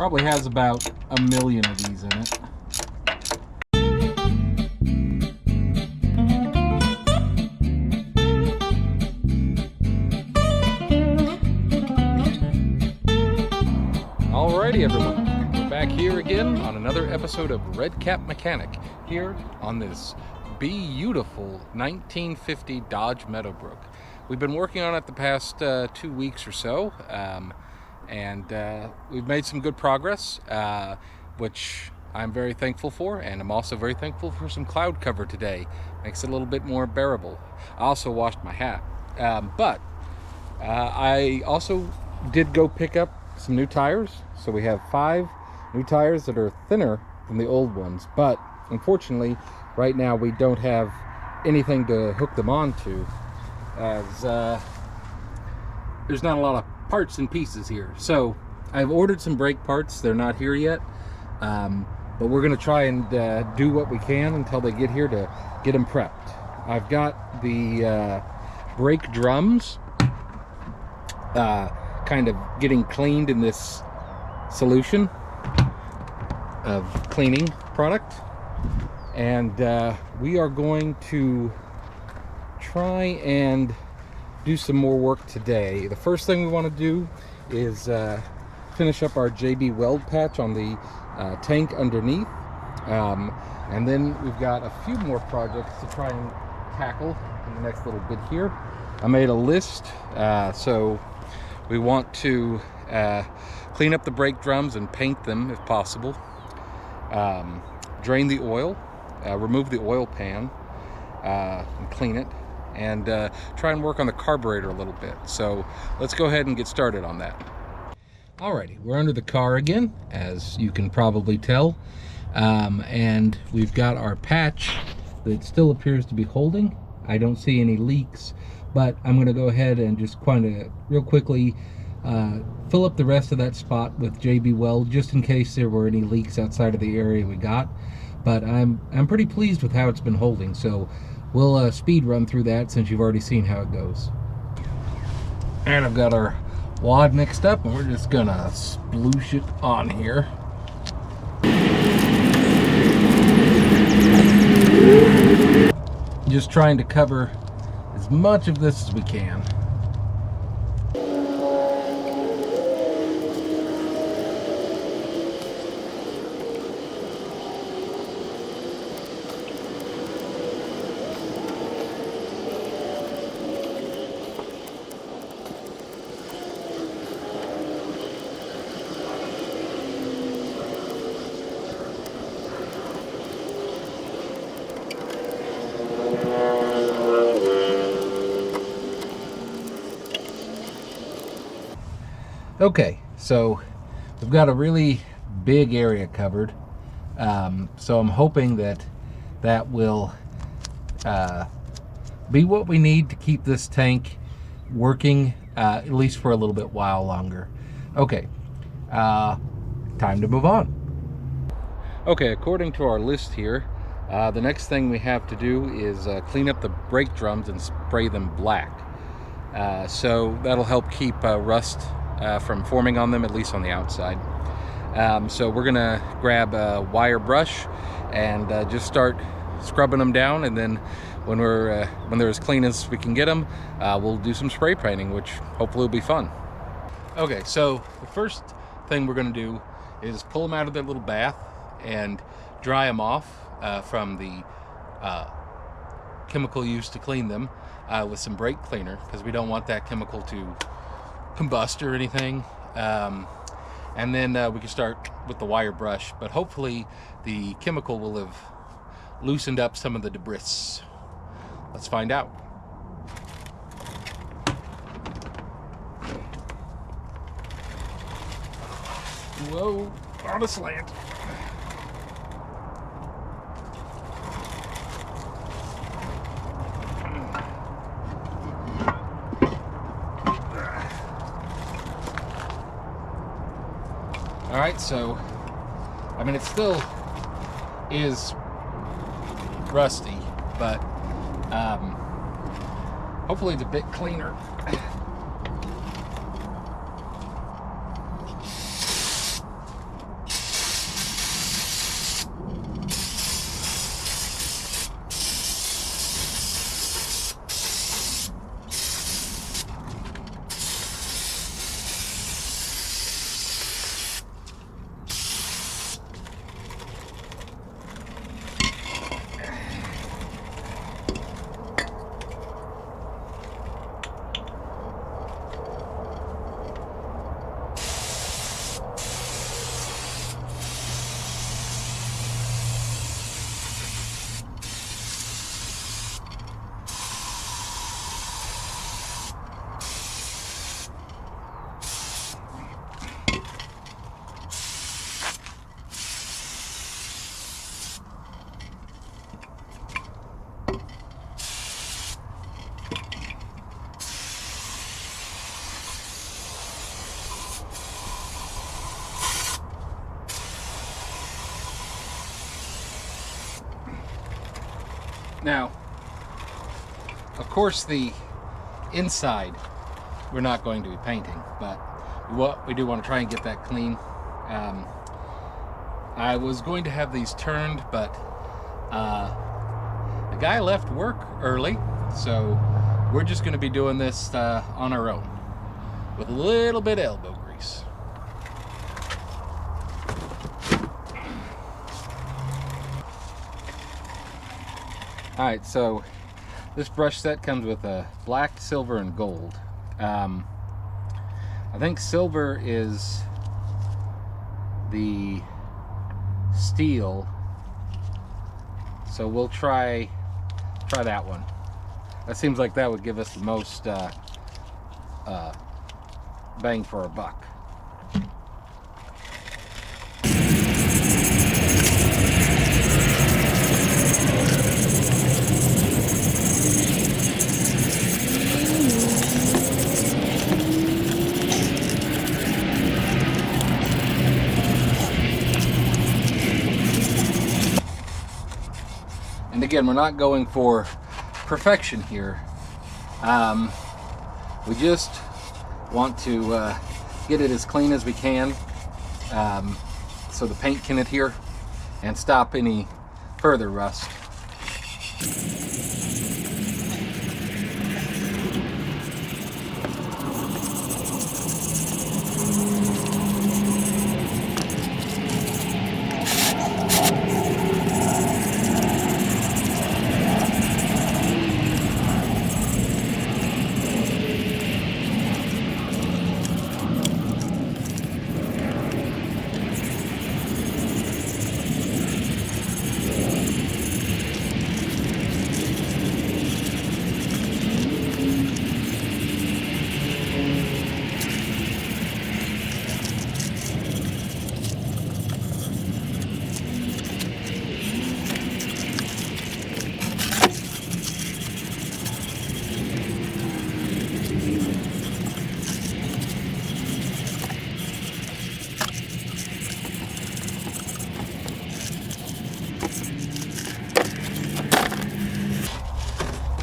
Probably has about 1,000,000 of these in it. Alrighty everyone, we're back here again on another episode of Red Cap Mechanic here on this beautiful 1950 Dodge Meadowbrook. We've been working on it the past 2 weeks or so, and we've made some good progress, which I'm very thankful for, and I'm also very thankful for some cloud cover today. Makes it a little bit more bearable. I also washed my hat, but I also did go pick up some new tires. So we have 5 new tires that are thinner than the old ones, but unfortunately right now we don't have anything to hook them onto, as there's not a lot of parts and pieces here. So I've ordered some brake parts. They're not here yet, but we're gonna try and do what we can until they get here to get them prepped. I've got the brake drums kind of getting cleaned in this solution of cleaning product, and we are going to try and do some more work today. The first thing we want to do is finish up our JB weld patch on the tank underneath, and then we've got a few more projects to try and tackle in the next little bit here. I made a list, so we want to clean up the brake drums and paint them if possible, drain the oil, remove the oil pan and clean it, and try and work on the carburetor a little bit. So let's go ahead and get started on that. Alrighty, we're under the car again, as you can probably tell, and we've got our patch that still appears to be holding. I don't see any leaks, but I'm going to go ahead and just kind of real quickly fill up the rest of that spot with JB Weld, just in case there were any leaks outside of the area we got. But I'm pretty pleased with how it's been holding, so we'll speed run through that since you've already seen how it goes. And I've got our wad mixed up, and we're just gonna sploosh it on here. Just trying to cover as much of this as we can. Okay, so we've got a really big area covered, so I'm hoping that that will be what we need to keep this tank working at least for a little bit while longer. Okay, time to move on. Okay, according to our list here, the next thing we have to do is clean up the brake drums and spray them black. So that'll help keep rust from forming on them, at least on the outside. So we're gonna grab a wire brush and just start scrubbing them down, and then when they're as clean as we can get them, we'll do some spray painting, which hopefully will be fun. Okay, so the first thing we're gonna do is pull them out of their little bath and dry them off from the chemical used to clean them with some brake cleaner, because we don't want that chemical to combust or anything, and then we can start with the wire brush, but hopefully the chemical will have loosened up some of the debris. Let's find out. Whoa, on a slant. All right, so, I mean, it still is rusty, but hopefully it's a bit cleaner. Now, of course, the inside we're not going to be painting, but what we do want to try and get that clean. I was going to have these turned, but the guy left work early, so we're just going to be doing this on our own with a little bit of elbow grease. Alright, so this brush set comes with a black, silver, and gold. I think silver is the steel, so we'll try that one. That seems like that would give us the most bang for our buck. And again, we're not going for perfection here. We just want to get it as clean as we can, so the paint can adhere and stop any further rust.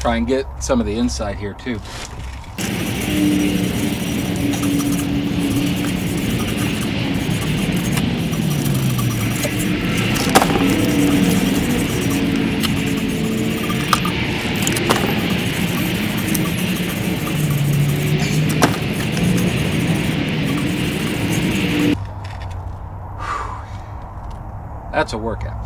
Try and get some of the inside here too. That's a workout.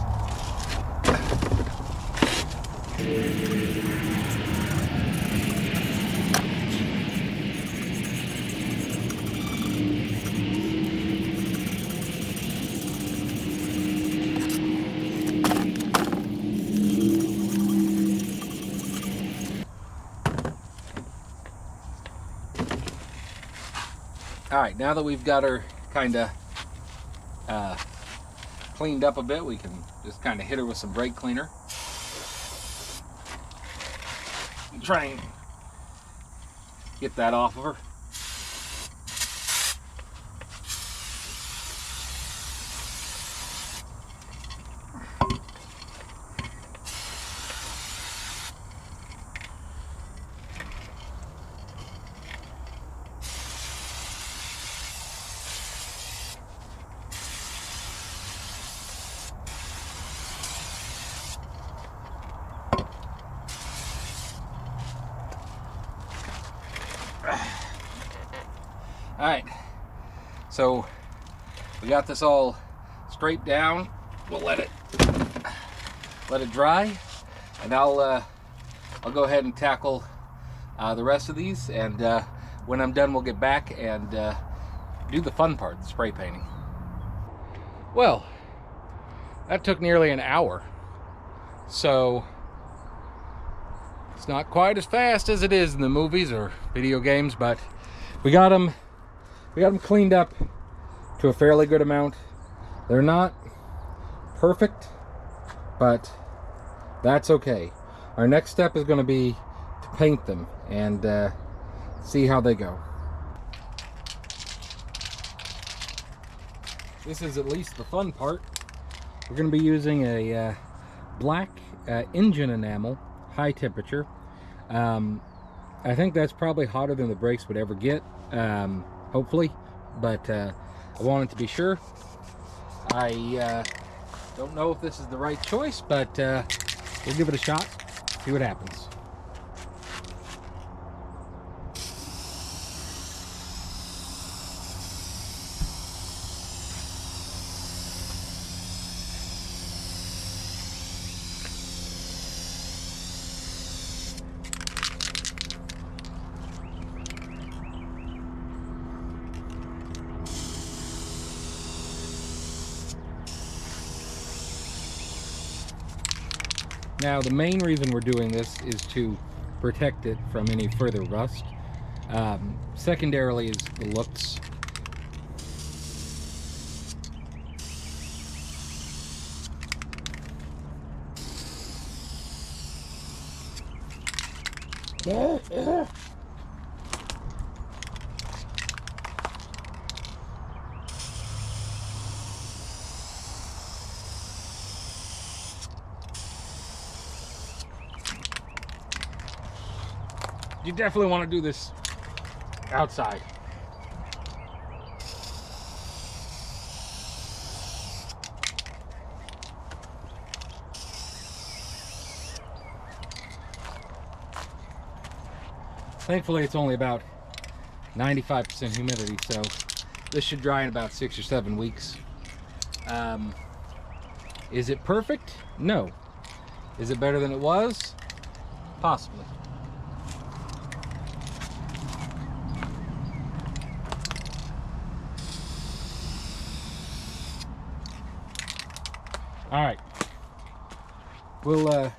All right, now that we've got her kind of cleaned up a bit, we can just kind of hit her with some brake cleaner. Try and get that off of her. All right, so we got this all scraped down. We'll let it dry, and I'll go ahead and tackle the rest of these, and when I'm done, we'll get back and do the fun part, the spray painting. Well, that took nearly an hour, so it's not quite as fast as it is in the movies or video games, but we got them cleaned up to a fairly good amount. They're not perfect, but that's okay. Our next step is going to be to paint them and see how they go. This is at least the fun part. We're going to be using a black engine enamel high temperature. I think that's probably hotter than the brakes would ever get, hopefully, but I wanted to be sure. I don't know if this is the right choice, but we'll give it a shot, see what happens. Now, the main reason we're doing this is to protect it from any further rust. Secondarily is the looks. You definitely want to do this outside. Thankfully, it's only about 95% humidity, so this should dry in about 6 or 7 weeks. Is it perfect? No. Is it better than it was? Possibly. All right, we'll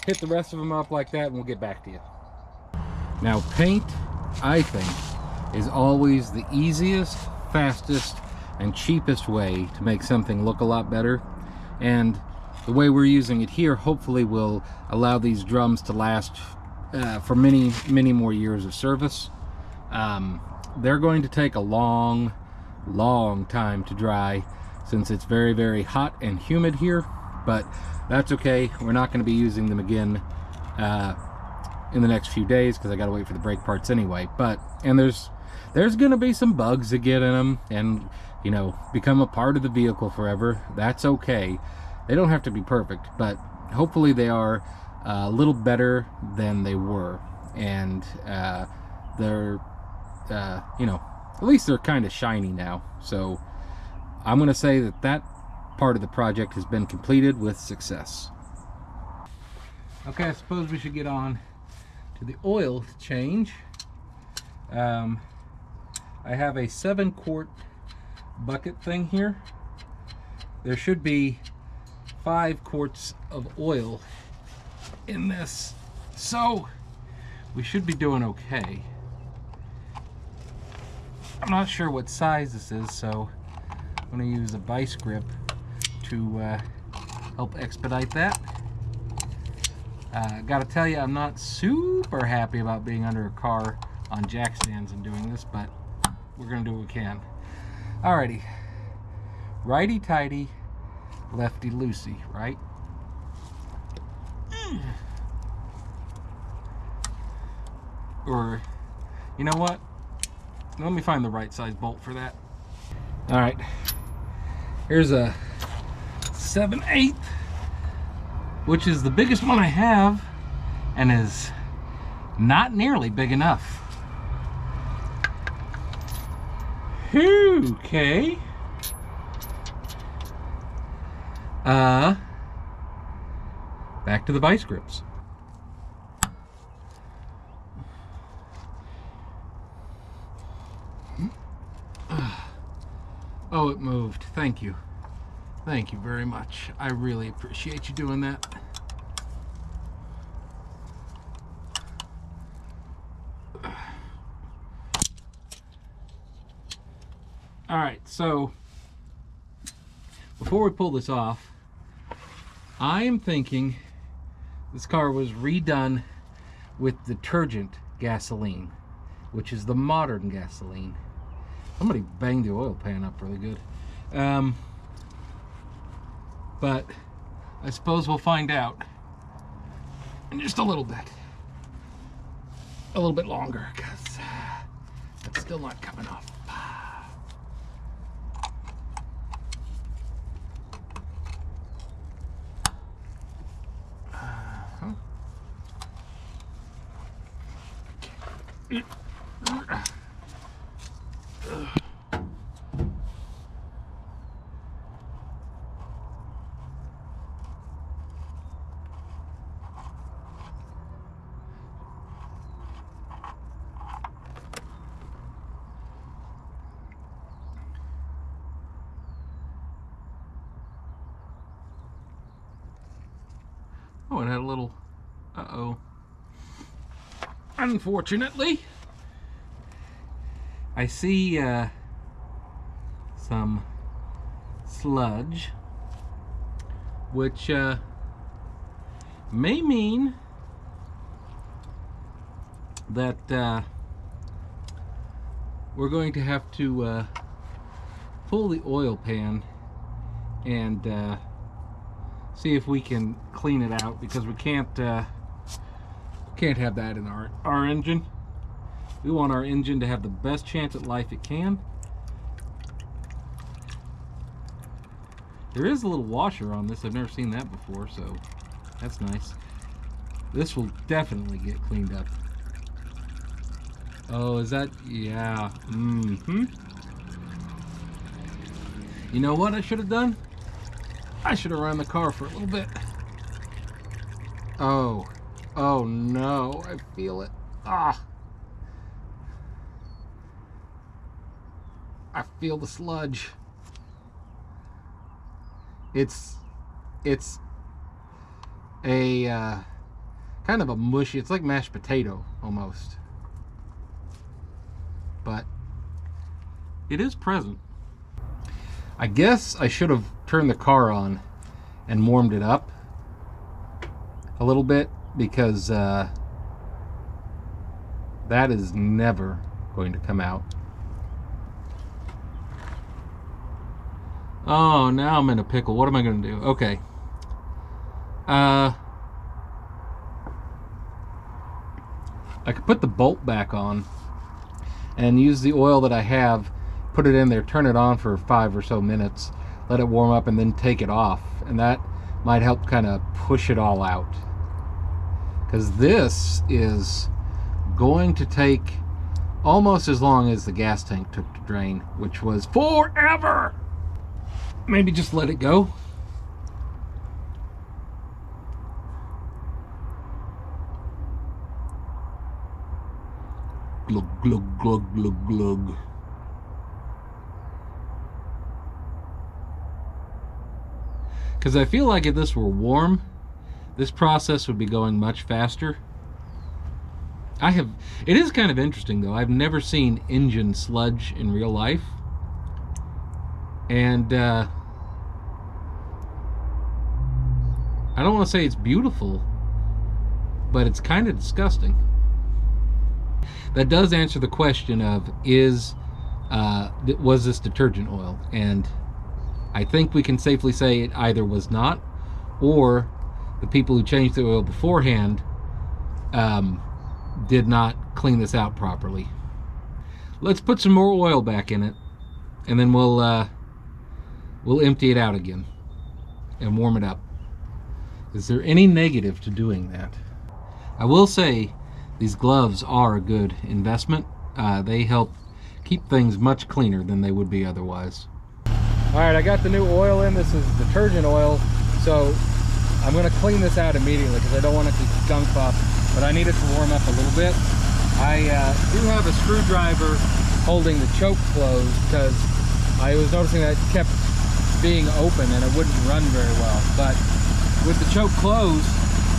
hit the rest of them up like that and we'll get back to you. Now, paint, I think, is always the easiest, fastest, and cheapest way to make something look a lot better. And the way we're using it here hopefully will allow these drums to last for many, many more years of service. They're going to take a long, long time to dry, since it's very, very hot and humid here, but that's okay. We're not going to be using them again in the next few days because I got to wait for the brake parts anyway. And there's going to be some bugs that get in them and, you know, become a part of the vehicle forever. That's okay. They don't have to be perfect, but hopefully they are a little better than they were, and they're you know, at least they're kind of shiny now. So I'm going to say that that part of the project has been completed with success. Okay, I suppose we should get on to the oil change. I have a 7-quart bucket thing here. There should be 5 quarts of oil in this, so we should be doing okay. I'm not sure what size this is, so I'm going to use a vice grip to help expedite that. Got to tell you, I'm not super happy about being under a car on jack stands and doing this, but we're going to do what we can. Alrighty, righty-tighty, lefty-loosey, right? Or, you know what? Let me find the right size bolt for that. Alright. Here's a 7/8, which is the biggest one I have and is not nearly big enough. Okay. Back to the vice grips. Oh, it moved. Thank you. Thank you very much. I really appreciate you doing that. All right, so before we pull this off, I am thinking this car was redone with detergent gasoline, which is the modern gasoline. Somebody banged the oil pan up really good. But I suppose we'll find out. And just a little bit longer, because it's still not coming off. Oh, it had a little, uh-oh. Unfortunately, I see some sludge, which may mean that we're going to have to pull the oil pan and see if we can clean it out, because we can't have that in our engine. We want our engine to have the best chance at life it can. There is a little washer on this. I've never seen that before, so that's nice. This will definitely get cleaned up. Oh, is that? Yeah. Mm-hmm. You know what I should have done? I should have run the car for a little bit. Oh. Oh no, I feel it. Ah. I feel the sludge. It's a kind of a mushy, it's like mashed potato almost. But it is present. I guess I should have turned the car on and warmed it up a little bit, because that is never going to come out. Oh, now I'm in a pickle. What am I going to do? Okay. I could put the bolt back on and use the oil that I have, put it in there, turn it on for 5 or so minutes, let it warm up, and then take it off. And that might help kind of push it all out. Because this is going to take almost as long as the gas tank took to drain, which was forever. Maybe just let it go. Glug, glug, glug, glug, glug. Because I feel like if this were warm, this process would be going much faster. It is kind of interesting though. I've never seen engine sludge in real life. And I don't want to say it's beautiful, but it's kind of disgusting. That does answer the question of was this detergent oil? And I think we can safely say it either was not, or the people who changed the oil beforehand did not clean this out properly. Let's put some more oil back in it, and then we'll empty it out again and warm it up. Is there any negative to doing that? I will say these gloves are a good investment. They help keep things much cleaner than they would be otherwise. All right, I got the new oil in. This is detergent oil, so I'm going to clean this out immediately because I don't want it to gunk up, but I need it to warm up a little bit. I do have a screwdriver holding the choke closed because I was noticing that it kept being open and it wouldn't run very well. But with the choke closed,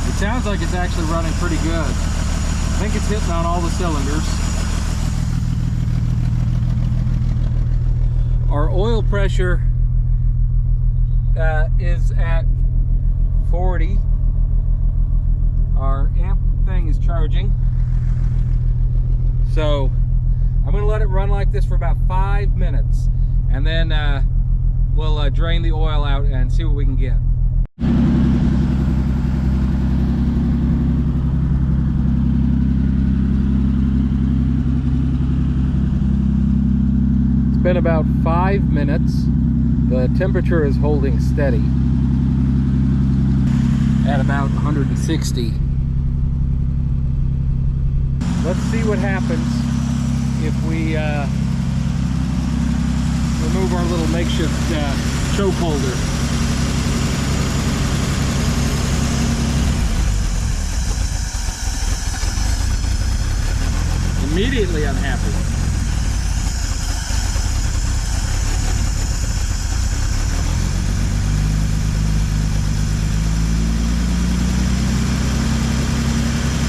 it sounds like it's actually running pretty good. I think it's hitting on all the cylinders. Our oil pressure is at 40. Our amp thing is charging. So I'm going to let it run like this for about 5 minutes, and then we'll drain the oil out and see what we can get. been about 5 minutes. The temperature is holding steady at about 160. Let's see what happens if we remove our little makeshift choke holder. Immediately I'm happy.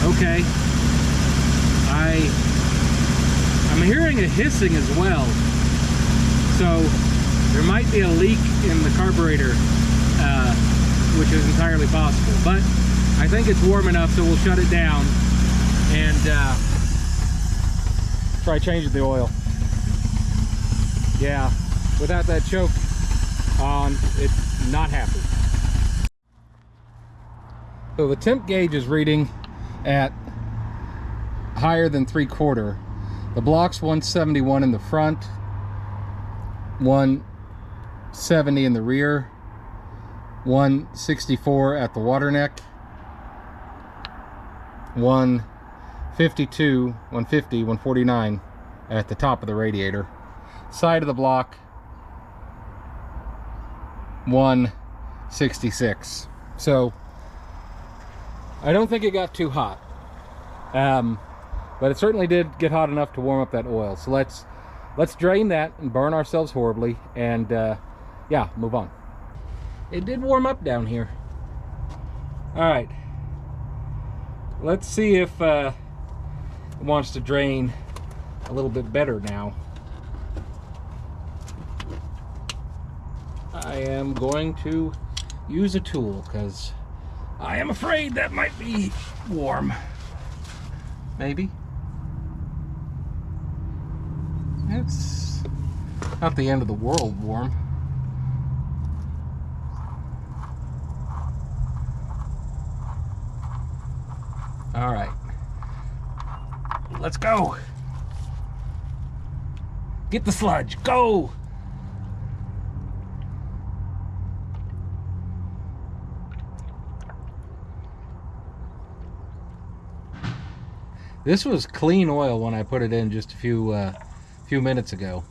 Okay. I'm hearing a hissing as well. So there might be a leak in the carburetor, which is entirely possible. But I think it's warm enough, so we'll shut it down and try changing the oil. Yeah, without that choke on, it's not happy. So the temp gauge is reading at higher than 3/4. The block's 171 in the front, 170 in the rear, 164 at the water neck, 152, 150, 149 at the top of the radiator. Side of the block, 166. So I don't think it got too hot, but it certainly did get hot enough to warm up that oil. So let's drain that and burn ourselves horribly, and yeah, move on. It did warm up down here. All right, let's see if it wants to drain a little bit better now. I am going to use a tool because I am afraid that might be warm. Maybe. It's not the end of the world warm. All right. Let's go. Get the sludge. Go. This was clean oil when I put it in just a few minutes ago.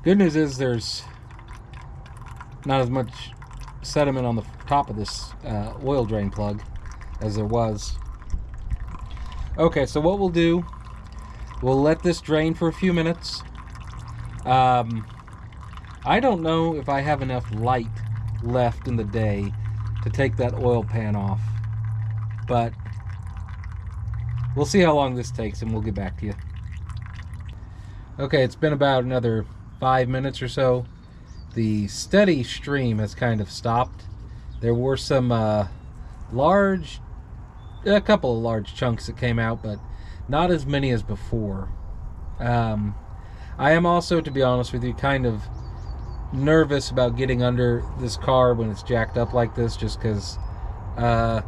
Good news is there's not as much sediment on the top of this oil drain plug as there was. Okay, so what we'll do, we'll let this drain for a few minutes. I don't know if I have enough light left in the day to take that oil pan off, but we'll see how long this takes and we'll get back to you. Okay, it's been about another 5 minutes or so. The steady stream has kind of stopped. There were some a couple of large chunks that came out, but not as many as before. I am also, to be honest with you, kind of nervous about getting under this car when it's jacked up like this, just because I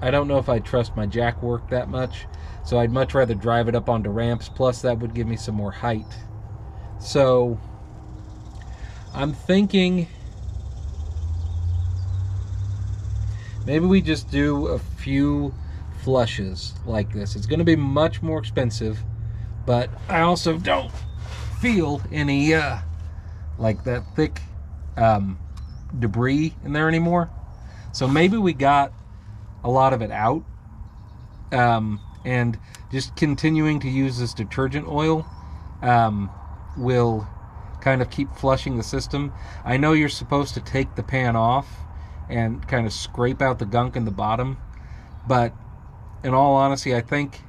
don't know if I trust my jack work that much, so I'd much rather drive it up onto ramps, plus that would give me some more height. So I'm thinking maybe we just do a few flushes like this. It's going to be much more expensive, but I also don't feel any like that thick debris in there anymore. So maybe we got a lot of it out, and just continuing to use this detergent oil will kind of keep flushing the system. I know you're supposed to take the pan off and kind of scrape out the gunk in the bottom, but in all honesty, I think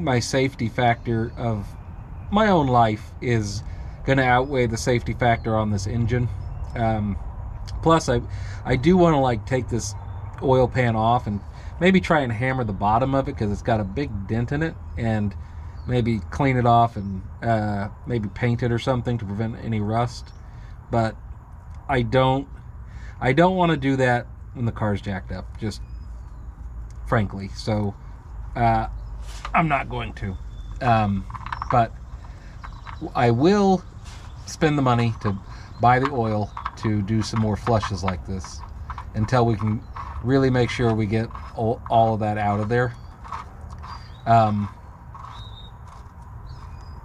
my safety factor of my own life is going to outweigh the safety factor on this engine. Plus, I do want to like take this oil pan off and maybe try and hammer the bottom of it, because it's got a big dent in it, and maybe clean it off and maybe paint it or something to prevent any rust. But I don't want to do that when the car's jacked up, just frankly. So I'm not going to. But I will spend the money to buy the oil to do some more flushes like this until we can really make sure we get all of that out of there.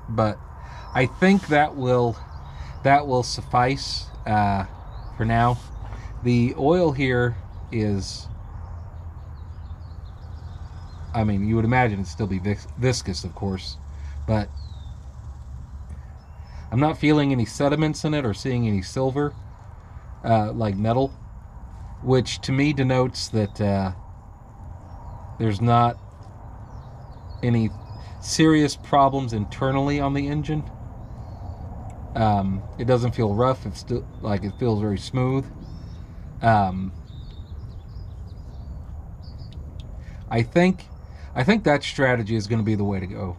But I think that will suffice for now. The oil here is, I mean, you would imagine it'd still be viscous, of course, but I'm not feeling any sediments in it or seeing any silver, like metal, which to me denotes that there's not any serious problems internally on the engine. It doesn't feel rough. It's still like it feels very smooth. I think that strategy is going to be the way to go.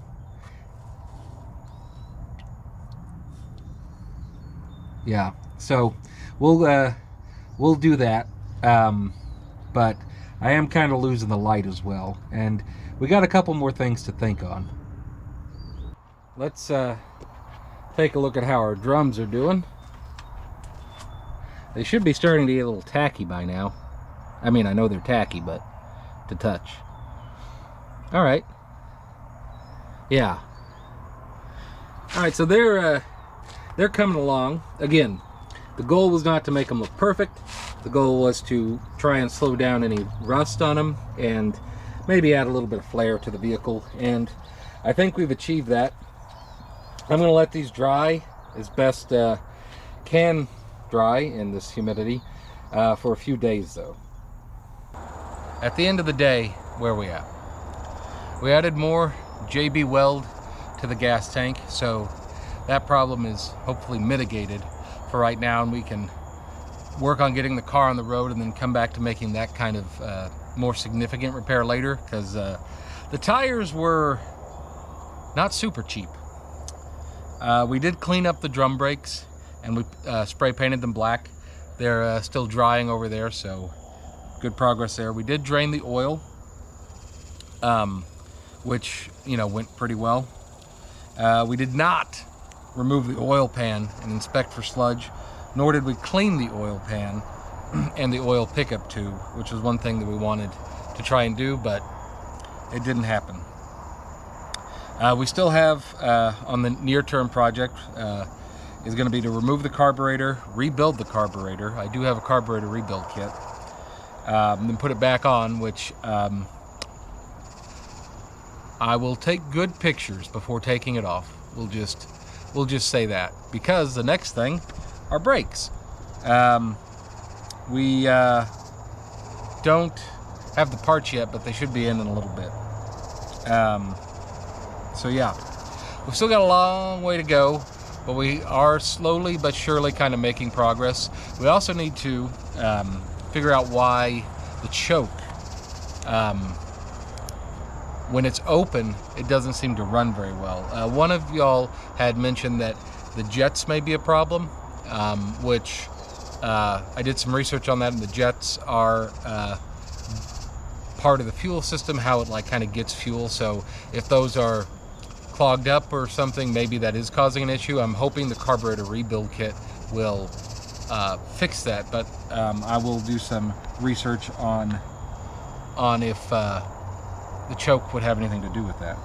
Yeah, so we'll do that. But I am kind of losing the light as well, and we got a couple more things to think on. Let's take a look at how our drums are doing. They should be starting to get a little tacky by now. I mean, I know they're tacky, but to touch. All right. Yeah. All right, so they're coming along. Again, the goal was not to make them look perfect. The goal was to try and slow down any rust on them and maybe add a little bit of flair to the vehicle, and I think we've achieved that. I'm going to let these dry as best can dry in this humidity for a few days though. At the end of the day, where are we at? We added more JB Weld to the gas tank, so that problem is hopefully mitigated for right now, and we can work on getting the car on the road and then come back to making that kind of more significant repair later, because the tires were not super cheap. We did clean up the drum brakes and we spray painted them black. They're still drying over there, so good progress there. We did drain the oil, which, you know, went pretty well. We did not remove the oil pan and inspect for sludge, nor did we clean the oil pan and the oil pickup tube, which was one thing that we wanted to try and do, but it didn't happen. We still have on the near-term project is going to be to remove the carburetor, rebuild the carburetor. I do have a carburetor rebuild kit. Then put it back on, which I will take good pictures before taking it off. We'll just say that, because the next thing are brakes. We don't have the parts yet, but they should be in a little bit. So yeah, we've still got a long way to go, but we are slowly but surely kind of making progress. We also need to figure out why the choke, when it's open, it doesn't seem to run very well. One of y'all had mentioned that the jets may be a problem, which I did some research on that, and the jets are part of the fuel system, how it like kind of gets fuel. So if those are clogged up or something, maybe that is causing an issue. I'm hoping the carburetor rebuild kit will fix that, but I will do some research on if the choke would have anything to do with that.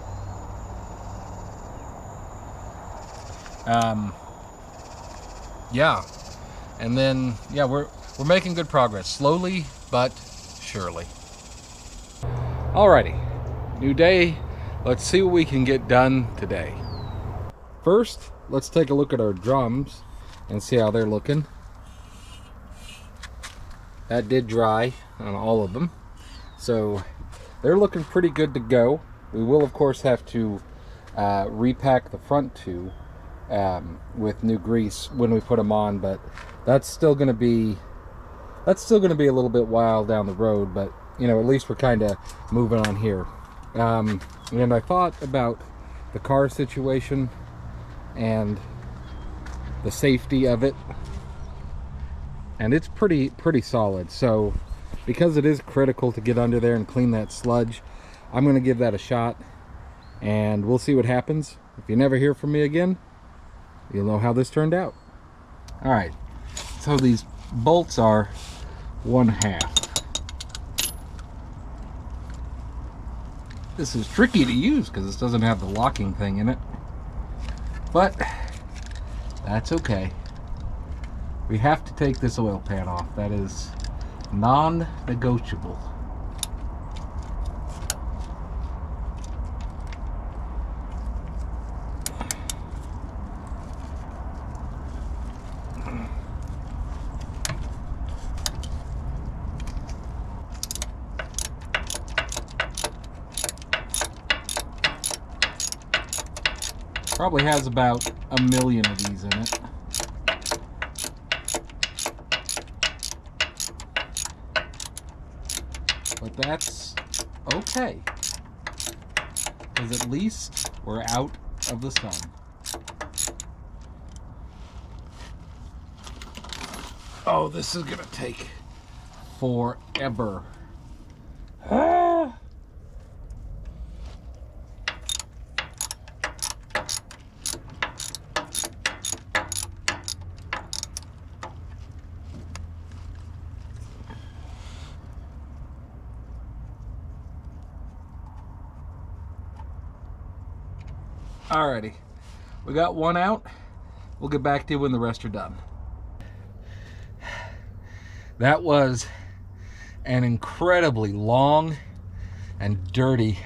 Yeah, and then yeah, we're making good progress, slowly but surely. Alrighty, new day. Let's see what we can get done today. First, let's take a look at our drums and see how they're looking. That did dry on all of them, so they're looking pretty good to go. We will of course have to repack the front two with new grease when we put them on, but that's still going to be a little bit while down the road. But you know, at least we're kind of moving on here. And I thought about the car situation and the safety of it, and it's pretty solid. So because it is critical to get under there and clean that sludge, I'm going to give that a shot, and we'll see what happens. If you never hear from me again, you'll know how this turned out. All right, so these bolts are 1/2. This is tricky to use because this doesn't have the locking thing in it, but that's okay. We have to take this oil pan off. That is non-negotiable. Probably has about 1 million of these in it. But that's okay, because at least we're out of the sun. Oh, this is gonna take forever. Ah. Alrighty, we got one out. We'll get back to you when the rest are done. That was an incredibly long and dirty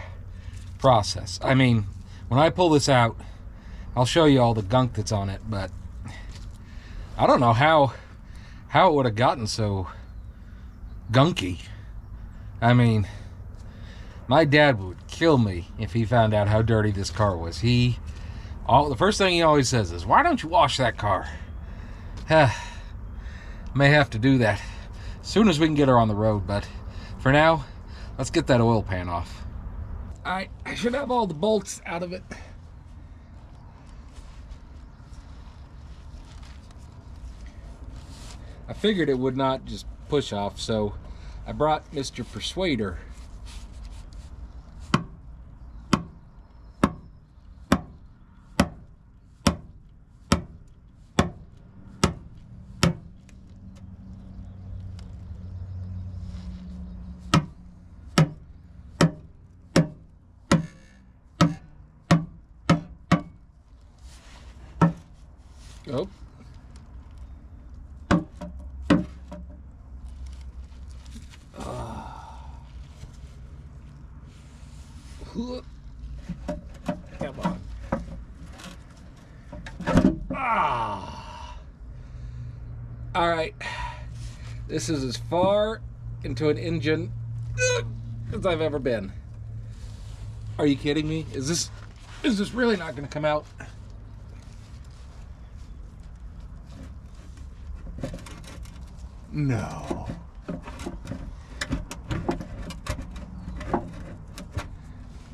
process. I mean, when I pull this out, I'll show you all the gunk that's on it, but I don't know how it would have gotten so gunky. I mean, my dad would kill me if he found out how dirty this car was. The first thing he always says is, "Why don't you wash that car?" May have to do that as soon as we can get her on the road, but for now, let's get that oil pan off. I should have all the bolts out of it. I figured it would not just push off, so I brought Mr. Persuader. Oh. Come on. All right. This is as far into an engine as I've ever been. Are you kidding me? Is this really not going to come out? No.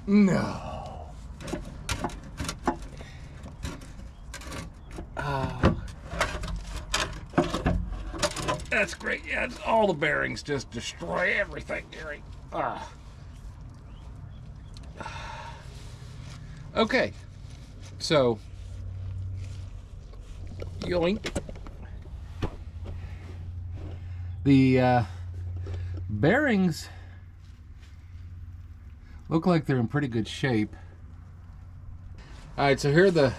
No. That's great. Yeah, all the bearings just destroy everything, Gary. Okay. So, yoink. The bearings look like they're in pretty good shape. All right, so here are the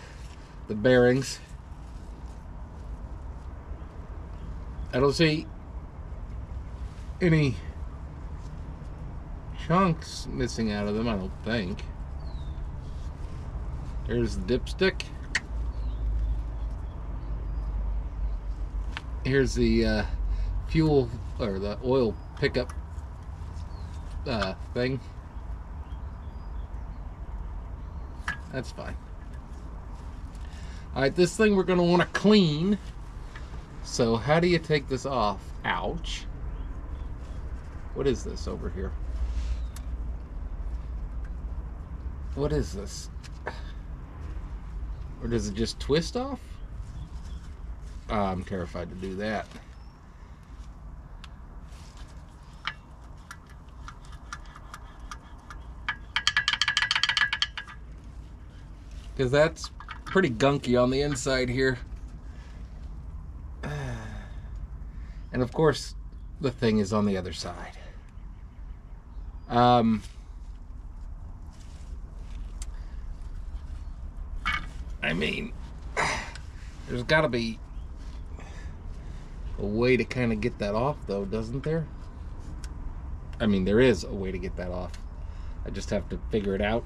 bearings. I don't see any chunks missing out of them, I don't think. There's the dipstick. Here's the fuel or the oil pickup thing. That's fine. Alright, this thing we're going to want to clean. So how do you take this off? Ouch. What is this over here? What is this? Or does it just twist off? I'm terrified to do that. Because that's pretty gunky on the inside here. And of course, the thing is on the other side. I mean, there's got to be a way to kind of get that off, though, doesn't there? I mean, there is a way to get that off. I just have to figure it out.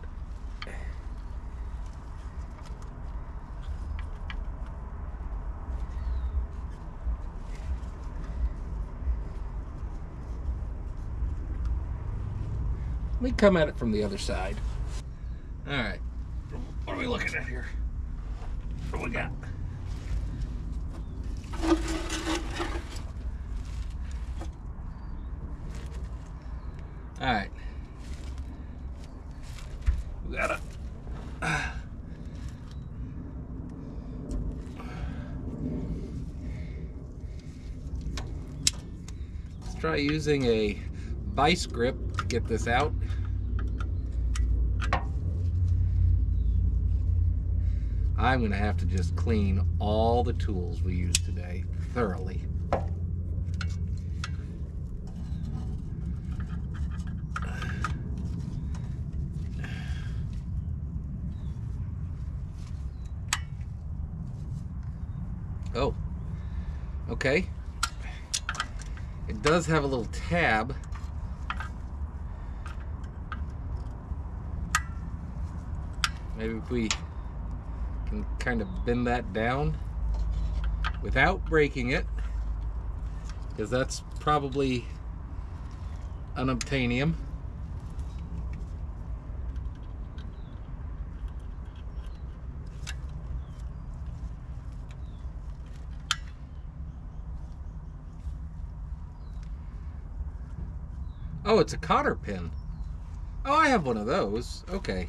Let me come at it from the other side. All right, what are we looking at here? What do we got? All right, we got let's try using a vice grip to get this out. I'm going to have to just clean all the tools we use today thoroughly. Oh, okay. It does have a little tab. Maybe if we can kind of bend that down without breaking it, because that's probably unobtainium. Oh, it's a cotter pin. Oh, I have one of those. Okay.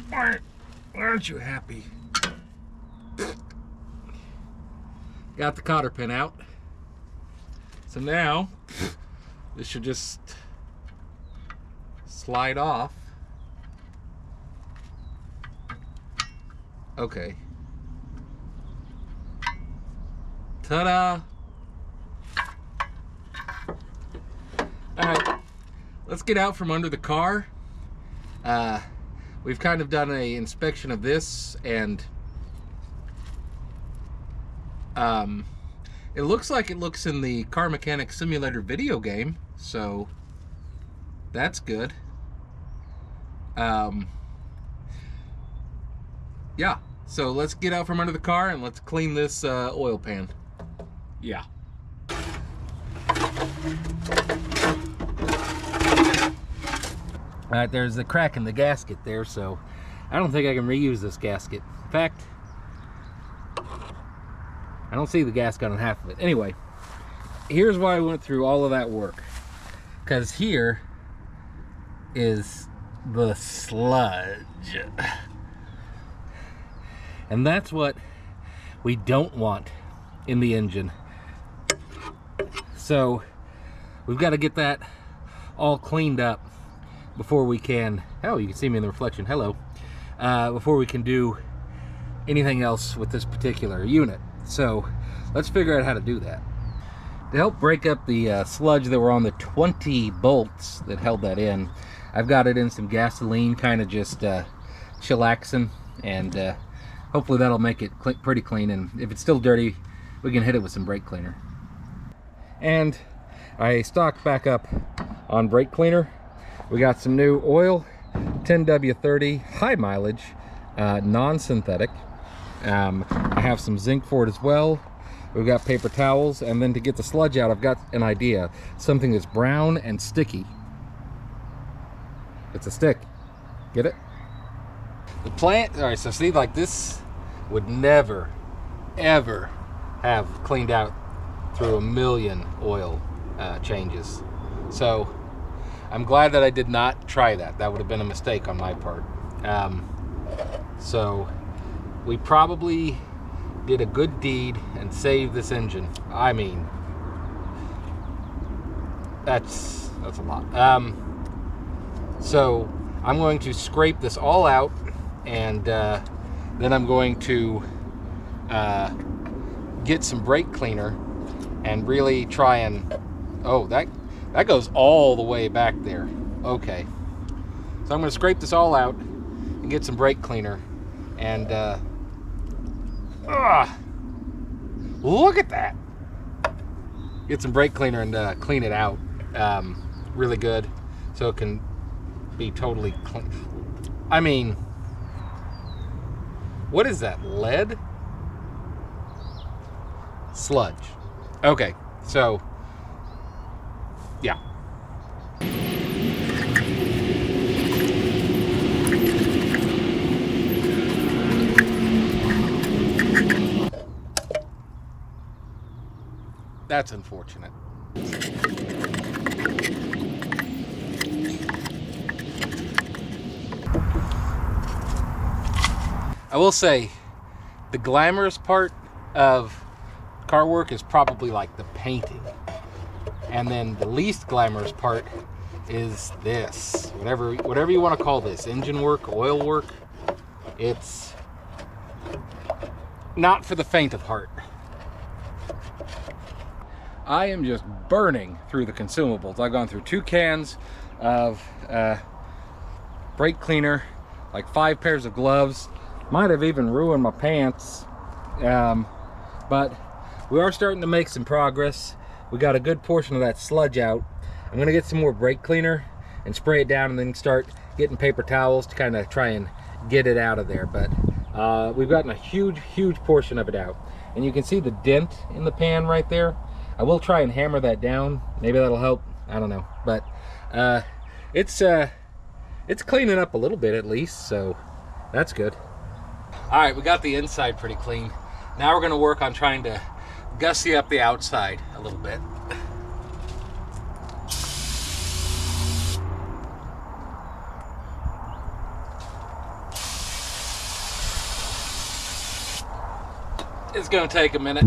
Why aren't you happy? Got the cotter pin out. So now this should just slide off. Okay. Ta-da! Alright, let's get out from under the car. We've kind of done an inspection of this, and it looks like it looks in the Car Mechanic Simulator video game, so that's good. Yeah, so let's get out from under the car and let's clean this oil pan. Yeah. Alright, there's a crack in the gasket there, so I don't think I can reuse this gasket. In fact, I don't see the gasket on half of it. Anyway, here's why I went through all of that work. Because here is the sludge. And that's what we don't want in the engine. So we've got to get that all cleaned up before we can, oh, you can see me in the reflection, hello, before we can do anything else with this particular unit. So let's figure out how to do that. To help break up the sludge that were on the 20 bolts that held that in, I've got it in some gasoline, kind of just chillaxing, and hopefully that'll make it pretty clean. And if it's still dirty, we can hit it with some brake cleaner. And I stocked back up on brake cleaner. We got some new oil, 10W30, high mileage, non-synthetic. I have some zinc for it as well. We've got paper towels, and then to get the sludge out, I've got an idea. Something that's brown and sticky. It's a stick. Get it? The plant, all right, so see, like this would never, ever have cleaned out through a million oil changes. So I'm glad that I did not try that. That would have been a mistake on my part. So we probably did a good deed and saved this engine. I mean, that's a lot. So I'm going to scrape this all out, and then I'm going to get some brake cleaner and really try and, oh, that goes all the way back there. Okay, so I'm going to scrape this all out and get some brake cleaner, and look at that. Get some brake cleaner and clean it out really good so it can be totally clean. I mean, what is that, lead? Sludge. Okay, so yeah. That's unfortunate. I will say, the glamorous part of car work is probably like the painting. And then the least glamorous part is this. Whatever you want to call this. Engine work, oil work. It's not for the faint of heart. I am just burning through the consumables. I've gone through 2 cans of brake cleaner, like 5 pairs of gloves. Might have even ruined my pants, but we are starting to make some progress. We got a good portion of that sludge out. I'm gonna get some more brake cleaner and spray it down, and then start getting paper towels to kind of try and get it out of there. But we've gotten a huge portion of it out, and you can see the dent in the pan right there. I will try and hammer that down. Maybe that'll help. I don't know, but it's cleaning up a little bit at least, so that's good. All right, we got the inside pretty clean. Now we're going to work on trying to gussy up the outside a little bit. It's going to take a minute.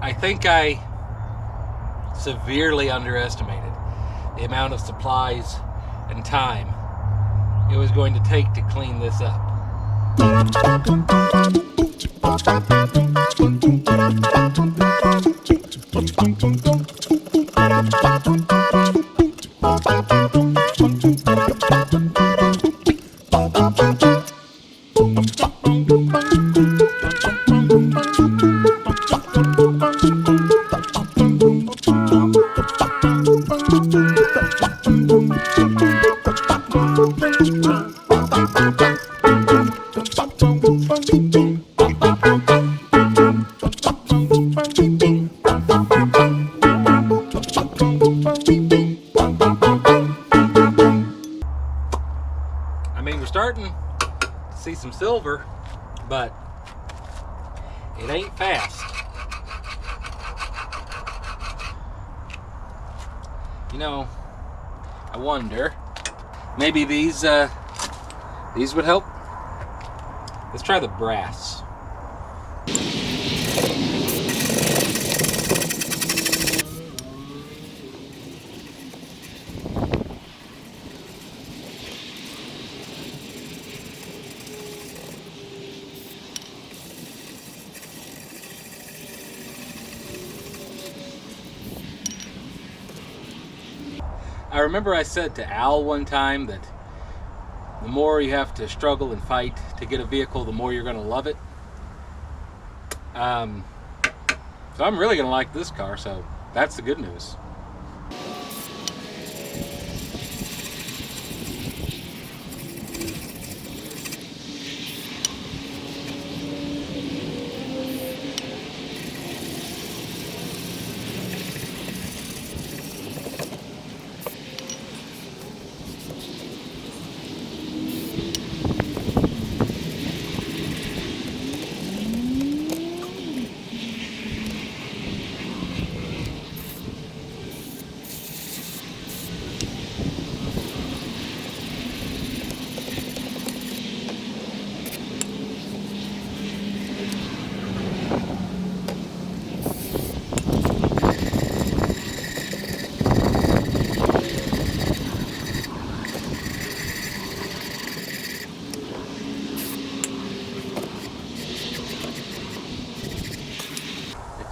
I think I severely underestimated the amount of supplies and time it was going to take to clean this up. starting to see some silver, but it ain't fast. You know, I wonder, maybe these would help. Let's try the brass. I remember I said to Al one time that the more you have to struggle and fight to get a vehicle, the more you're going to love it. So I'm really going to like this car, so that's the good news.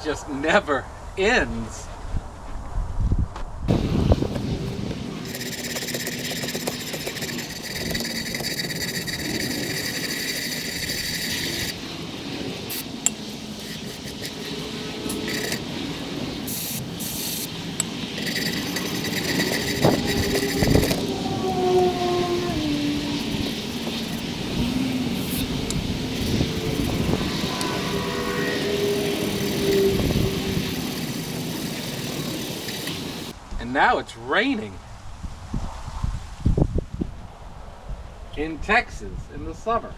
Just never ends. Now it's raining in Texas in the summer.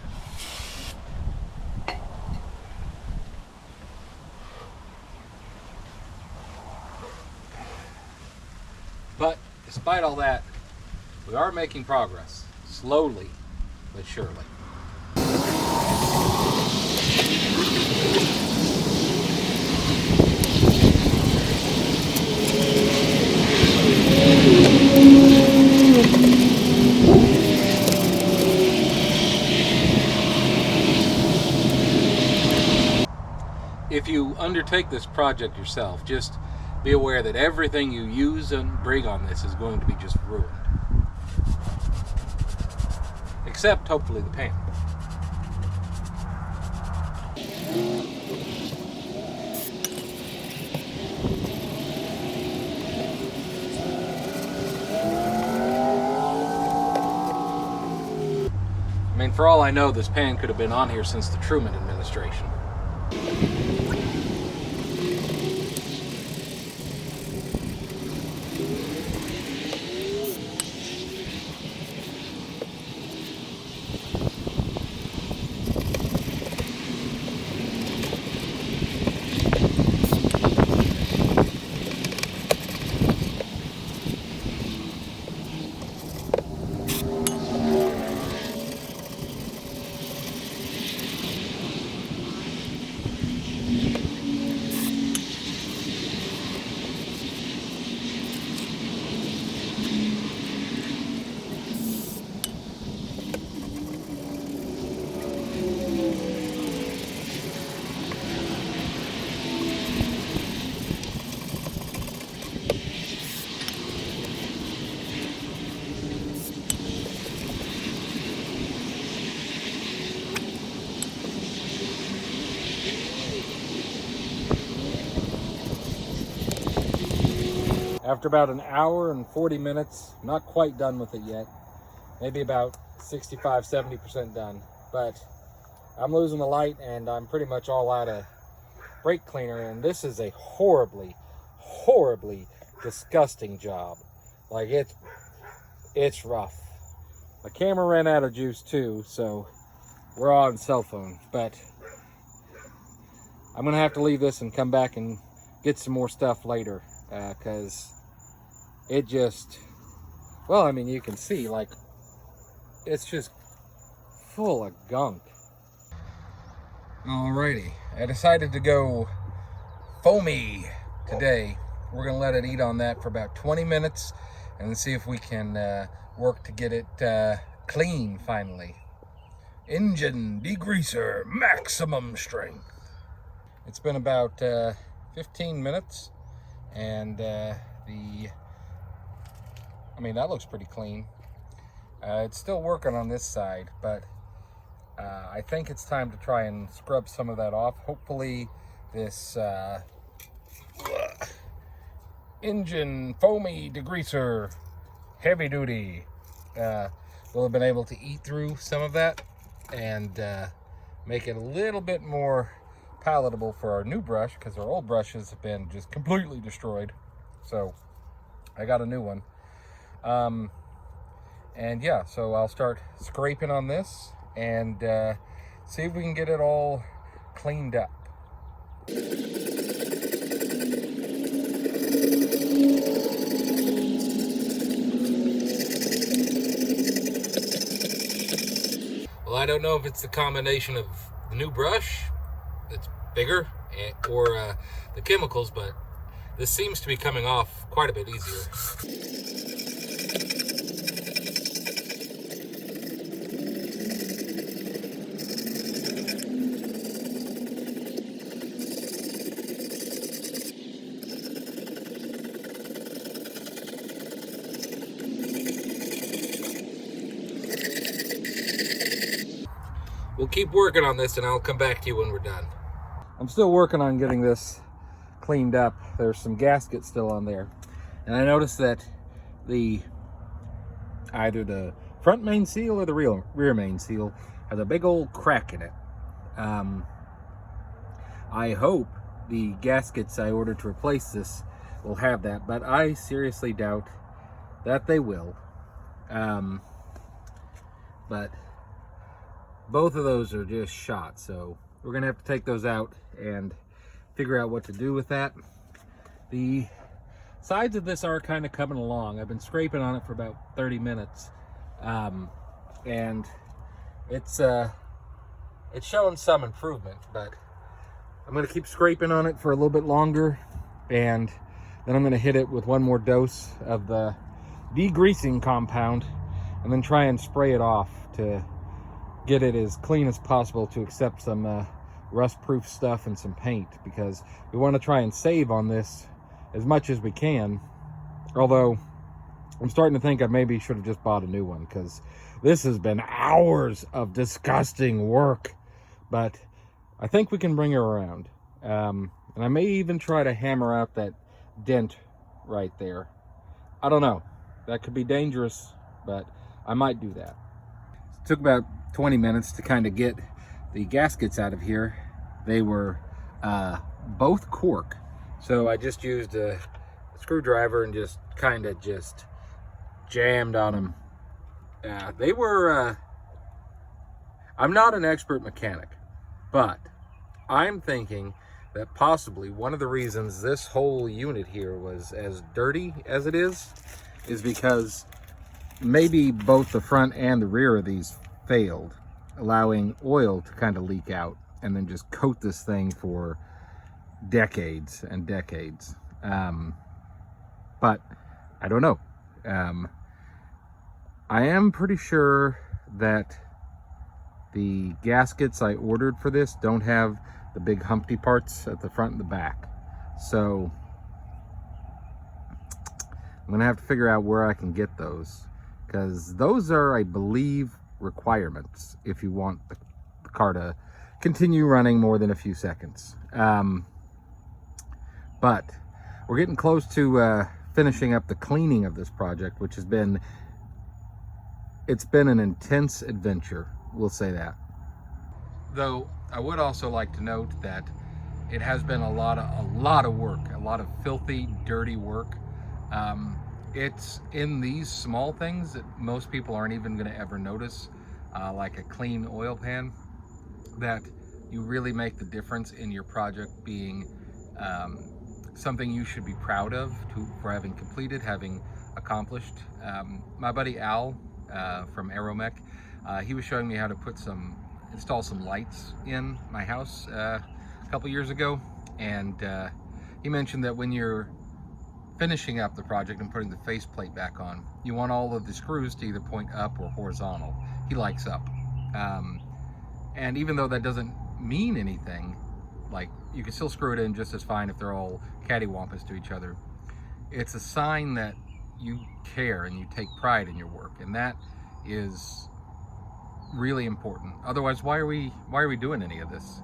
But despite all that, we are making progress, slowly but surely. If you undertake this project yourself, just be aware that everything you use and bring on this is going to be just ruined. Except, hopefully, the pan. I mean, for all I know, this pan could have been on here since the Truman administration. After about an hour and 40 minutes, not quite done with it yet, maybe about 65–70% done, but I'm losing the light and I'm pretty much all out of brake cleaner, and this is a horribly disgusting job. Like, it's rough. My camera ran out of juice too, so we're on cell phone. But I'm gonna have to leave this and come back and get some more stuff later, because it just, well, I mean, you can see, like, it's just full of gunk. Alrighty, I decided to go foamy today. We're gonna let it eat on that for about 20 minutes and see if we can work to get it clean finally. Engine degreaser, maximum strength. It's been about 15 minutes, and I mean, that looks pretty clean. It's still working on this side, but I think it's time to try and scrub some of that off. Hopefully this engine foamy degreaser, heavy duty, will have been able to eat through some of that and make it a little bit more palatable for our new brush, because our old brushes have been just completely destroyed. So I got a new one. And yeah, so I'll start scraping on this and see if we can get it all cleaned up. Well, I don't know if it's the combination of the new brush that's bigger or the chemicals, but this seems to be coming off quite a bit easier. We'll keep working on this and I'll come back to you when we're done. I'm still working on getting this cleaned up. There's some gaskets still on there. And I noticed that either the front main seal or the rear main seal has a big old crack in it. I hope the gaskets I ordered to replace this will have that, but I seriously doubt that they will. But both of those are just shot, so we're gonna have to take those out and figure out what to do with that. The sides of this are kind of coming along. I've been scraping on it for about 30 minutes, and it's showing some improvement, but I'm gonna keep scraping on it for a little bit longer, and then I'm gonna hit it with one more dose of the degreasing compound and then try and spray it off to get it as clean as possible to accept some rust-proof stuff and some paint, because we want to try and save on this as much as we can. Although I'm starting to think I maybe should have just bought a new one, because this has been hours of disgusting work, but I think we can bring her around. And I may even try to hammer out that dent right there. I don't know, that could be dangerous, but I might do that. It took about 20 minutes to kind of get the gaskets out of here. They were both cork, so I just used a screwdriver and just kind of just jammed on them. They were I'm not an expert mechanic, but I'm thinking that possibly one of the reasons this whole unit here was as dirty as it is because maybe both the front and the rear of these failed, allowing oil to kind of leak out and then just coat this thing for decades and decades. But I don't know. I am pretty sure that the gaskets I ordered for this don't have the big Humpty parts at the front and the back. So I'm gonna have to figure out where I can get those, because those are, I believe, requirements if you want the car to continue running more than a few seconds. But we're getting close to finishing up the cleaning of this project, which has been, it's been an intense adventure, we'll say that. Though I would also like to note that it has been a lot of work, a lot of filthy, dirty work. It's in these small things that most people aren't even going to ever notice, like a clean oil pan, that you really make the difference in your project being something you should be proud of for having completed, having accomplished. My buddy Al from Aeromech, he was showing me how to install some lights in my house a couple years ago, and he mentioned that when you're finishing up the project and putting the faceplate back on, you want all of the screws to either point up or horizontal. He likes up. And even though that doesn't mean anything, like you can still screw it in just as fine if they're all cattywampus to each other, it's a sign that you care and you take pride in your work, and that is really important. Otherwise, why are we doing any of this?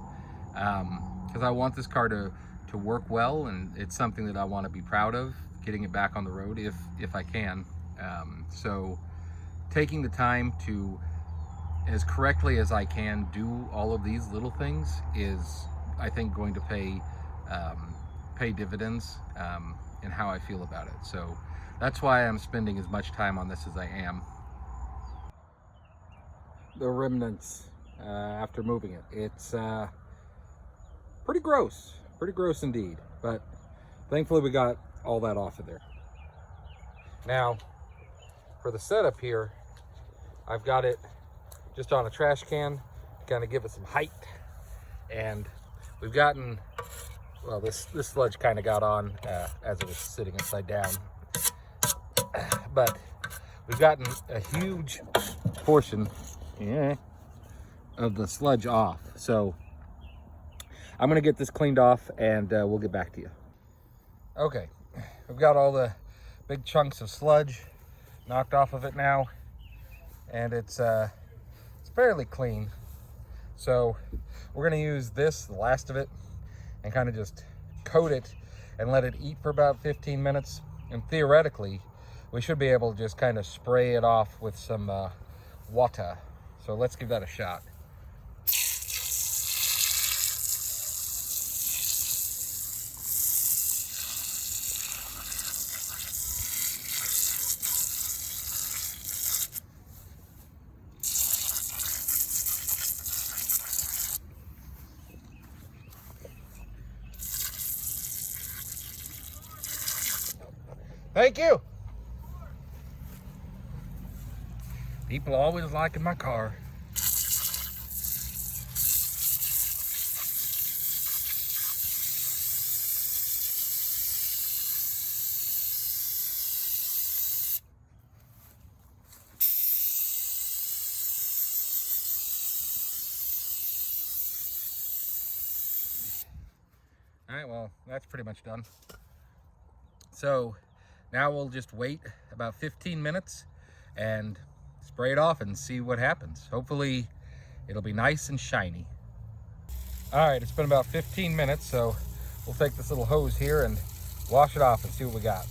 Because I want this car to work well, and it's something that I want to be proud of, getting it back on the road if I can. So taking the time to, as correctly as I can, do all of these little things is, I think, going to pay dividends in how I feel about it. So that's why I'm spending as much time on this as I am. The remnants after moving it, it's pretty gross indeed, but thankfully we got all that off of there. Now for the setup here, I've got it just on a trash can to kind of give it some height, and we've gotten, well, this sludge kind of got on as it was sitting upside down, but we've gotten a huge portion of the sludge off. So I'm gonna get this cleaned off, and we'll get back to you. Okay, we've got all the big chunks of sludge knocked off of it now, and it's fairly clean. So we're gonna use this, the last of it, and kind of just coat it and let it eat for about 15 minutes. And theoretically, we should be able to just kind of spray it off with some water. So let's give that a shot. Thank you. People always liking my car. All right, well, that's pretty much done. So now we'll just wait about 15 minutes and spray it off and see what happens. Hopefully it'll be nice and shiny. All right, it's been about 15 minutes, so we'll take this little hose here and wash it off and see what we got.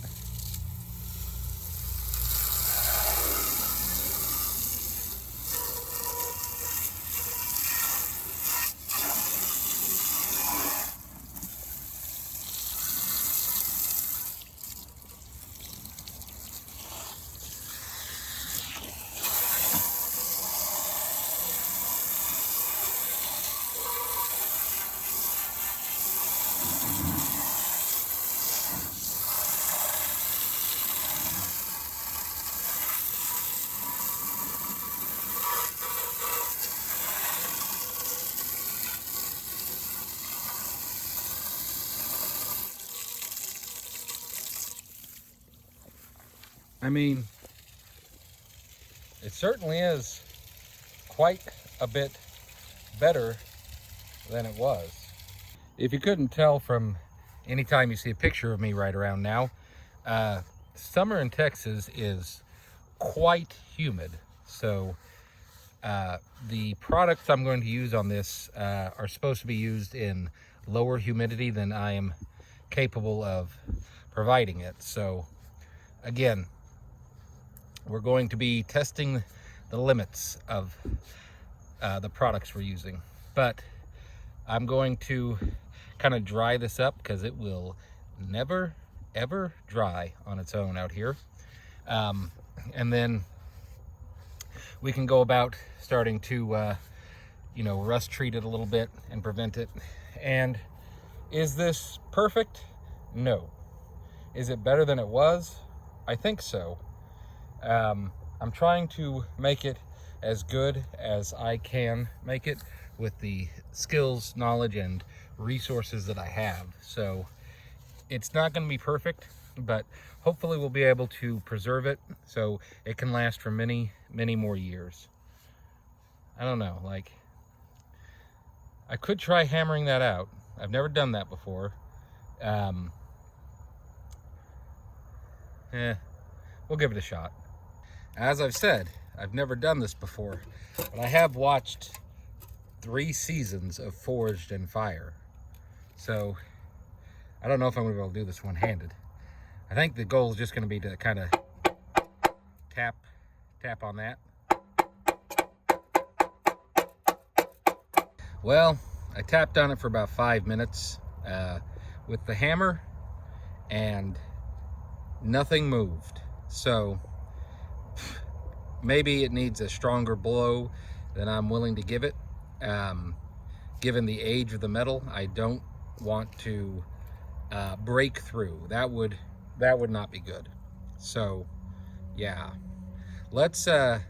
I mean, it certainly is quite a bit better than it was. If you couldn't tell from any time you see a picture of me right around now, summer in Texas is quite humid. So the products I'm going to use on this are supposed to be used in lower humidity than I am capable of providing it. So again, we're going to be testing the limits of the products we're using, but I'm going to kind of dry this up because it will never ever dry on its own out here. And then we can go about starting to, you know, rust treat it a little bit and prevent it. And is this perfect? No. Is it better than it was? I think so. I'm trying to make it as good as I can make it with the skills, knowledge, and resources that I have. So it's not going to be perfect, but hopefully we'll be able to preserve it so it can last for many, many more years. I don't know, like, I could try hammering that out. I've never done that before. We'll give it a shot. As I've said, I've never done this before, but I have watched 3 seasons of Forged in Fire. So I don't know if I'm gonna be able to do this one-handed. I think the goal is just gonna be to kind of tap on that. Well, I tapped on it for about 5 minutes with the hammer, and nothing moved. So maybe it needs a stronger blow than I'm willing to give it. Given the age of the metal, I don't want to break through. That would not be good. So yeah, let's I'm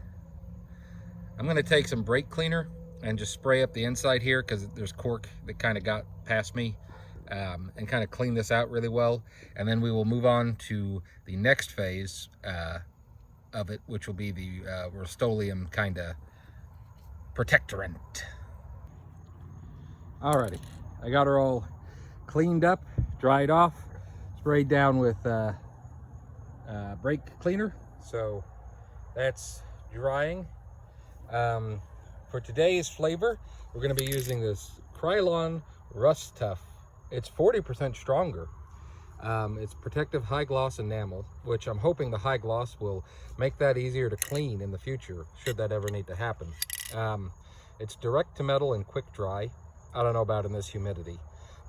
gonna take some brake cleaner and just spray up the inside here, because there's cork that kind of got past me, and kind of clean this out really well. And then we will move on to the next phase of it, which will be the Rust-Oleum kind of protectorant. Alrighty, I got her all cleaned up, dried off, sprayed down with brake cleaner. So that's drying. For today's flavor, we're going to be using this Krylon Rust Tough. It's 40% stronger. It's protective high gloss enamel, which I'm hoping the high gloss will make that easier to clean in the future, should that ever need to happen. It's direct to metal and quick dry. I don't know about in this humidity,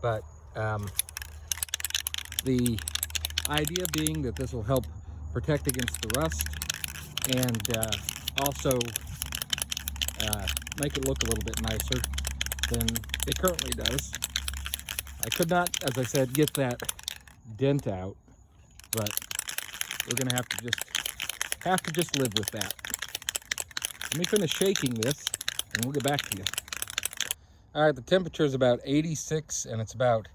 but the idea being that this will help protect against the rust, and also make it look a little bit nicer than it currently does. I could not, as I said, get that dent out, but we're gonna have to just live with that. Let me finish shaking this and we'll get back to you. All right, the temperature is about 86 and it's about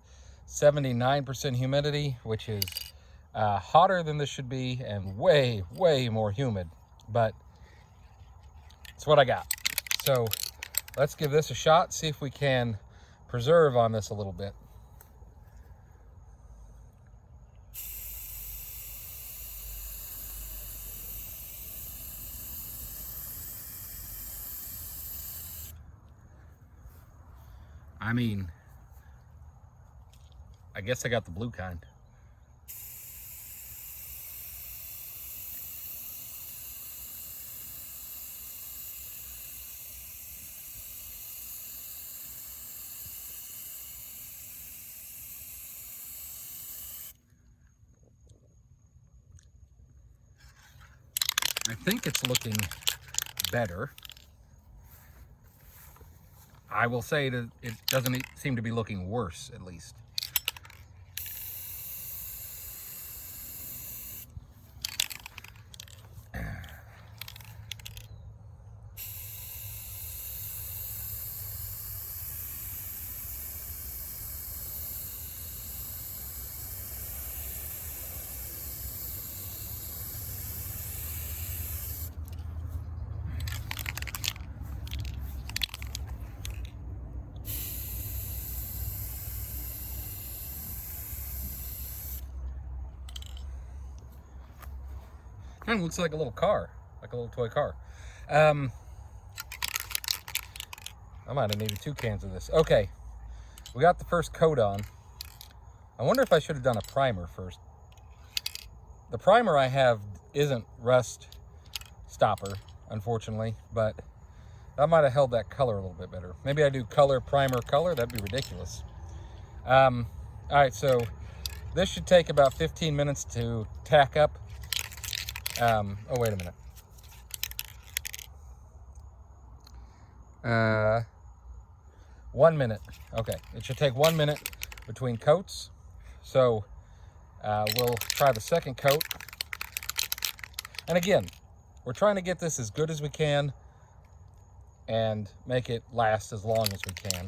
79% humidity, which is hotter than this should be and way, way more humid, but it's what I got. So let's give this a shot, see if we can preserve on this a little bit. I mean, I guess I got the blue kind. I think it's looking better. I will say that it doesn't seem to be looking worse, at least. Kind of looks like a little car, like a little toy car. I might have needed 2 cans of this. Okay, we got the first coat on. I wonder if I should have done a primer first. The primer I have isn't rust stopper, unfortunately, but that might have held that color a little bit better. Maybe I do color, primer, color. That'd be ridiculous. All right, so this should take about 15 minutes to tack up. Oh, wait a minute. 1 minute. Okay, it should take 1 minute between coats. So we'll try the second coat. And again, we're trying to get this as good as we can and make it last as long as we can.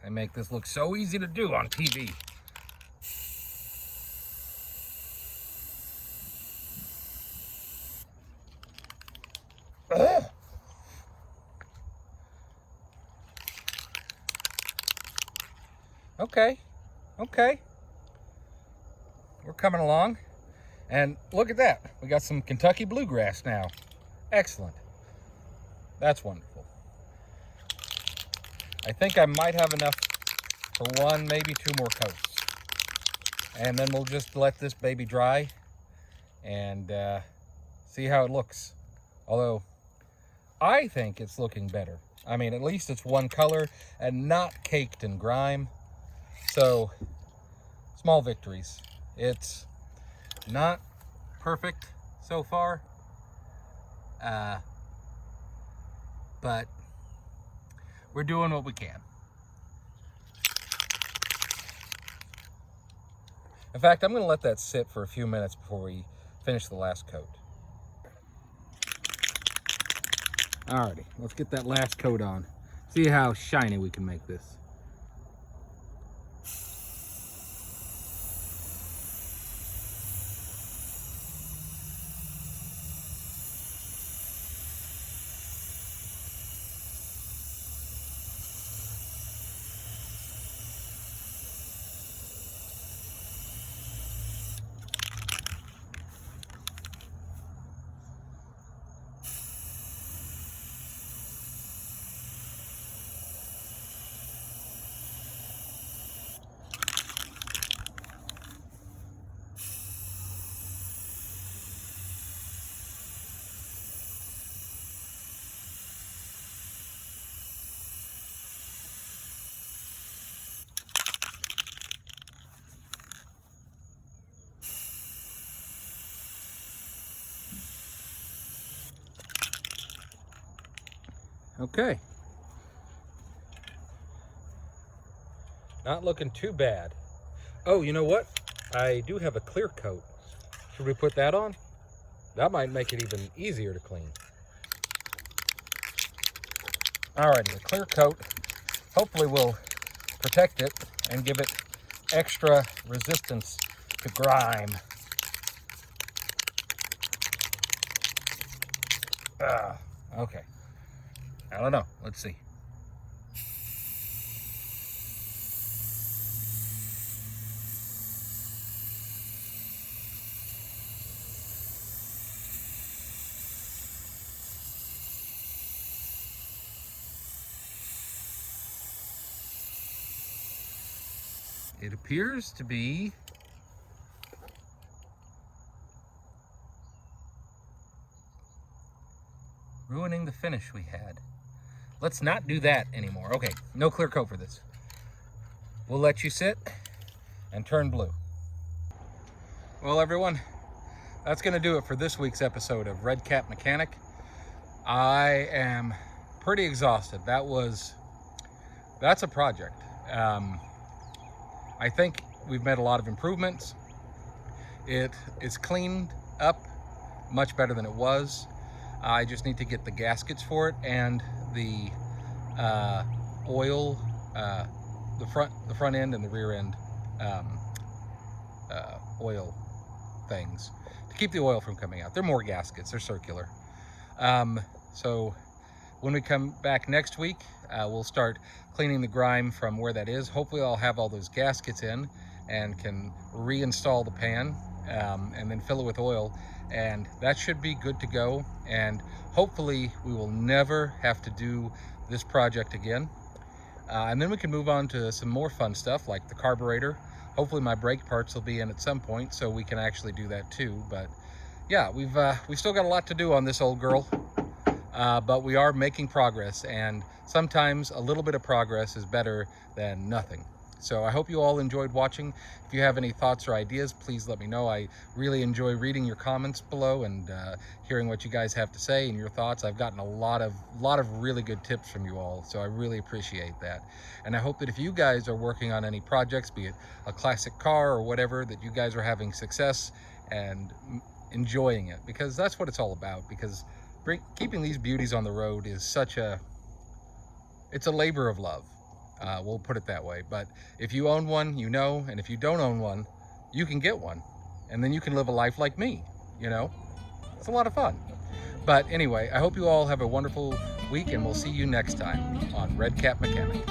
They make this look so easy to do on TV. Ugh. Okay, we're coming along. And look at that, we got some Kentucky bluegrass now. Excellent. That's wonderful. I think I might have enough for 1, maybe 2 more coats. And then we'll just let this baby dry and see how it looks. Although, I think it's looking better. I mean, at least it's one color and not caked in grime. So, small victories. It's not perfect so far, but we're doing what we can. In fact, I'm going to let that sit for a few minutes before we finish the last coat. Alrighty, let's get that last coat on. See how shiny we can make this. Okay. Not looking too bad. Oh, you know what? I do have a clear coat. Should we put that on? That might make it even easier to clean. Alrighty, a clear coat hopefully will protect it and give it extra resistance to grime. Okay. I don't know. Let's see. It appears to be ruining the finish we had. Let's not do that anymore. Okay, no clear coat for this. We'll let you sit and turn blue. Well, everyone, that's going to do it for this week's episode of Red Cap Mechanic. I am pretty exhausted. That's a project. I think we've made a lot of improvements. It is cleaned up much better than it was. I just need to get the gaskets for it and the oil, the front end and the rear end oil things to keep the oil from coming out. They're more gaskets, they're circular. So when we come back next week, we'll start cleaning the grime from where that is. Hopefully I'll have all those gaskets in and can reinstall the pan and then fill it with oil, and that should be good to go. And hopefully we will never have to do this project again. And then we can move on to some more fun stuff like the carburetor. Hopefully my brake parts will be in at some point so we can actually do that too. But yeah, we've still got a lot to do on this old girl. But we are making progress, and sometimes a little bit of progress is better than nothing. So I hope you all enjoyed watching. If you have any thoughts or ideas, please let me know. I really enjoy reading your comments below and hearing what you guys have to say and your thoughts. I've gotten a lot of really good tips from you all, so I really appreciate that. And I hope that if you guys are working on any projects, be it a classic car or whatever, that you guys are having success and enjoying it, because that's what it's all about. Because keeping these beauties on the road is it's a labor of love. We'll put it that way. But if you own one, you know, and if you don't own one, you can get one. And then you can live a life like me, you know? It's a lot of fun. But anyway, I hope you all have a wonderful week, and we'll see you next time on Red Cap Mechanic.